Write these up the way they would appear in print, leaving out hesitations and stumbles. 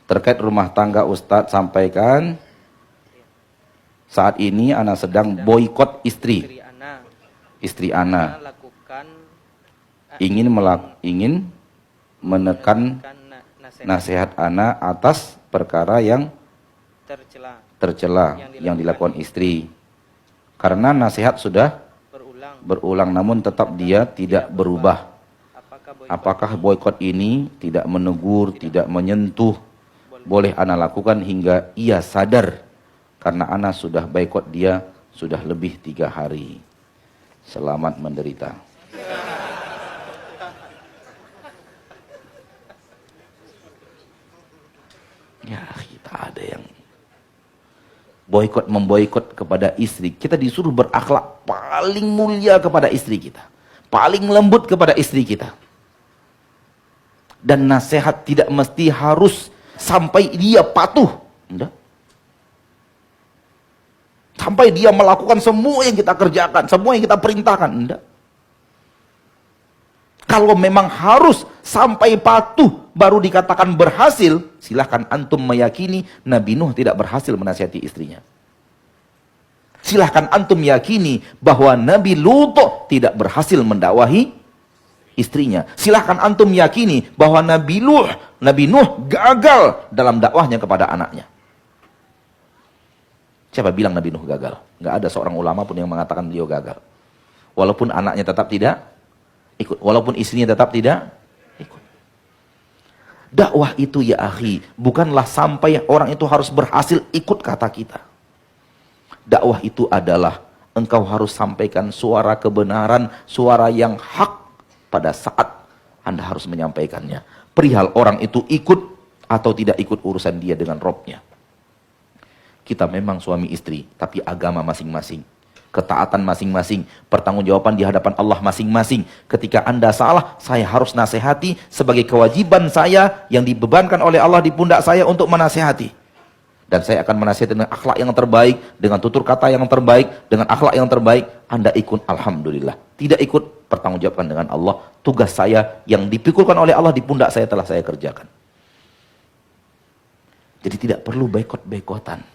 Terkait rumah tangga Ustadz sampaikan, saat ini ana sedang boikot istri. Istri ana ingin menekan nasihat ana atas perkara yang tercela yang dilakukan istri. Karena nasihat sudah berulang namun tetap dia tidak berubah. Apakah boikot ini tidak menegur, tidak menyentuh, boleh ana lakukan hingga ia sadar? Karena ana sudah boikot dia sudah lebih 3 hari. Selamat menderita. Ya, kita ada yang memboikot kepada istri. Kita disuruh berakhlak paling mulia kepada istri kita, paling lembut kepada istri kita. Dan nasihat tidak mesti harus sampai dia patuh, enggak. Sampai dia melakukan semua yang kita kerjakan, semua yang kita perintahkan, enggak. Kalau memang harus sampai patuh baru dikatakan berhasil, silahkan antum meyakini Nabi Nuh tidak berhasil menasihati istrinya. Silahkan antum yakini bahwa Nabi Lut tidak berhasil mendakwahi istrinya. Silahkan antum yakini bahwa Nabi Nuh gagal dalam dakwahnya kepada anaknya. Siapa bilang Nabi Nuh gagal? Nggak ada seorang ulama pun yang mengatakan beliau gagal. Walaupun anaknya tetap tidak ikut, walaupun istrinya tetap tidak ikut. Dakwah itu ya akhi, bukanlah sampai orang itu harus berhasil ikut kata kita. Dakwah itu adalah engkau harus sampaikan suara kebenaran, suara yang hak pada saat Anda harus menyampaikannya. Perihal orang itu ikut atau tidak ikut urusan dia dengan Robnya. Kita memang suami istri, tapi agama masing-masing, ketaatan masing-masing, pertanggungjawaban di hadapan Allah masing-masing. Ketika Anda salah, saya harus nasihati sebagai kewajiban saya yang dibebankan oleh Allah di pundak saya untuk menasihati. Dan saya akan menasihati dengan akhlak yang terbaik, dengan tutur kata yang terbaik, dengan akhlak yang terbaik. Anda ikut, alhamdulillah. Tidak ikut, pertanggungjawabkan dengan Allah. Tugas saya yang dipikulkan oleh Allah di pundak saya telah saya kerjakan. Jadi tidak perlu boikot-boikotan.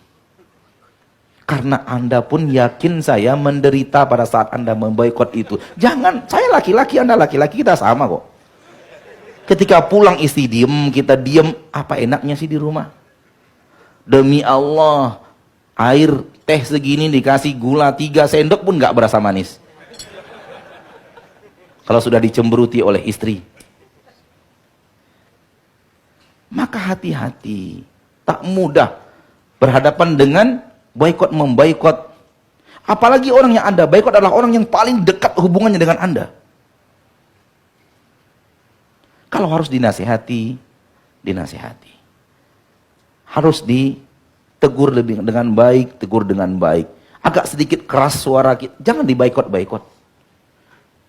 Karena Anda pun yakin saya menderita pada saat Anda memboikot itu. Jangan, saya laki-laki, Anda laki-laki, kita sama kok. Ketika pulang istri diem, kita diem, apa enaknya sih di rumah? Demi Allah, air teh segini dikasih gula 3 sendok pun gak berasa manis. Kalau sudah dicemberuti oleh istri. Maka hati-hati, tak mudah berhadapan dengan boikot memboikot. Apalagi orang yang Anda boikot adalah orang yang paling dekat hubungannya dengan Anda. Kalau harus dinasihati, dinasihati. Harus ditegur dengan baik, tegur dengan baik. Agak sedikit keras suara kita, jangan diboikot-boikot.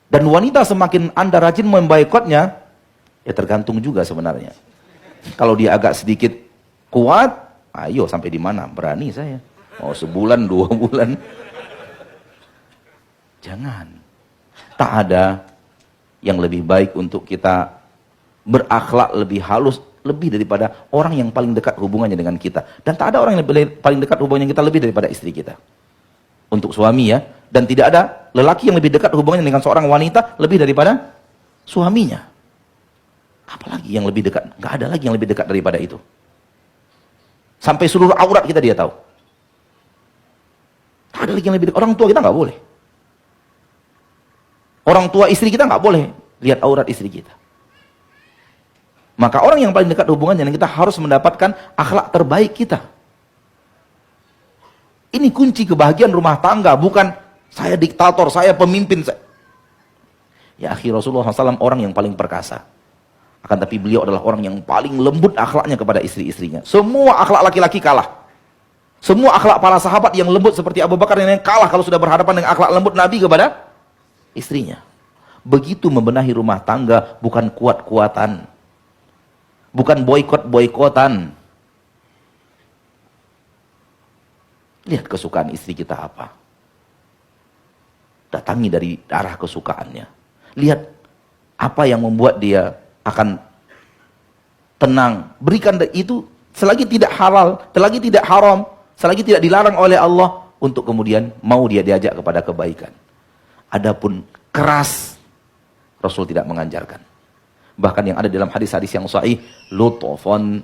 Dan wanita semakin Anda rajin memboikotnya, ya tergantung juga sebenarnya. Kalau dia agak sedikit kuat, ayo sampai di mana? Berani saya. Oh, sebulan, 2 bulan. Jangan. Tak ada yang lebih baik untuk kita berakhlak lebih halus, lebih daripada orang yang paling dekat hubungannya dengan kita. Dan tak ada orang yang paling dekat hubungannya kita lebih daripada istri kita. Untuk suami ya. Dan tidak ada lelaki yang lebih dekat hubungannya dengan seorang wanita lebih daripada suaminya. Apalagi yang lebih dekat? Nggak ada lagi yang lebih dekat daripada itu. Sampai seluruh aurat kita dia tahu. Tak ada lagi yang lebih dekat. Orang tua kita nggak boleh. Orang tua istri kita nggak boleh lihat aurat istri kita. Maka orang yang paling dekat hubungannya dengan kita harus mendapatkan akhlak terbaik kita. Ini kunci kebahagiaan rumah tangga, bukan saya diktator, saya pemimpin. Ya akhi, Rasulullah SAW orang yang paling perkasa. Akan tapi beliau adalah orang yang paling lembut akhlaknya kepada istri-istrinya. Semua akhlak laki-laki kalah. Semua akhlak para sahabat yang lembut seperti Abu Bakar yang kalah kalau sudah berhadapan dengan akhlak lembut Nabi kepada istrinya. Begitu membenahi rumah tangga, bukan kuat-kuatan. Bukan boikot-boikotan. Lihat kesukaan istri kita apa. Datangi dari arah kesukaannya. Lihat apa yang membuat dia akan tenang. Berikan itu selagi tidak halal, selagi tidak haram, selagi tidak dilarang oleh Allah, untuk kemudian mau dia diajak kepada kebaikan. Adapun keras, Rasul tidak mengajarkan. Bahkan yang ada dalam hadis-hadis yang sahih, lutfan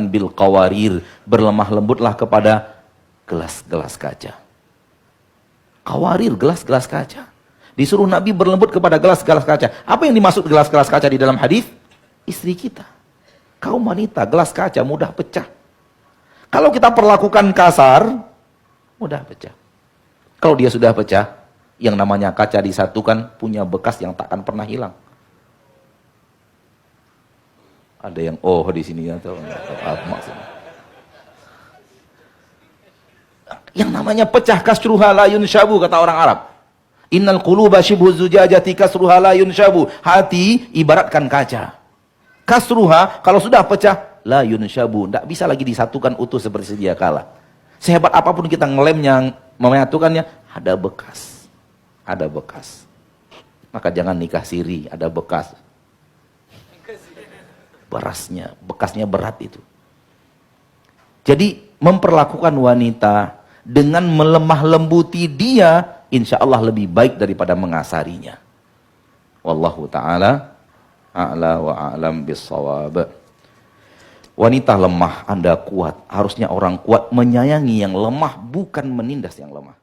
bil qawarir, berlemah lembutlah kepada gelas-gelas kaca. Qawarir, gelas-gelas kaca. Disuruh Nabi berlembut kepada gelas-gelas kaca. Apa yang dimaksud gelas-gelas kaca di dalam hadis? Istri kita. Kaum wanita, gelas kaca mudah pecah. Kalau kita perlakukan kasar, mudah pecah. Kalau dia sudah pecah, yang namanya kaca disatukan punya bekas yang tak akan pernah hilang. Ada yang oh di sini atau apa maksudnya? Yang namanya pecah, kasruha la yunshabu, kata orang Arab. Innal quluba shibhu zujajati kasruha la yunshabu. Hati ibaratkan kaca. Kasruha kalau sudah pecah la yunshabu, tidak bisa lagi disatukan utuh seperti sedia kala. Sehebat apapun kita ngelemnya, menyatukannya, ada bekas. Ada bekas. Maka jangan nikah siri, ada bekas. Berasnya, bekasnya berat itu. Jadi memperlakukan wanita dengan melemah lembuti dia, insya Allah lebih baik daripada mengasarinya. Wallahu ta'ala a'la wa a'lam bissawab. Wanita lemah, Anda kuat. Harusnya orang kuat menyayangi yang lemah, bukan menindas yang lemah.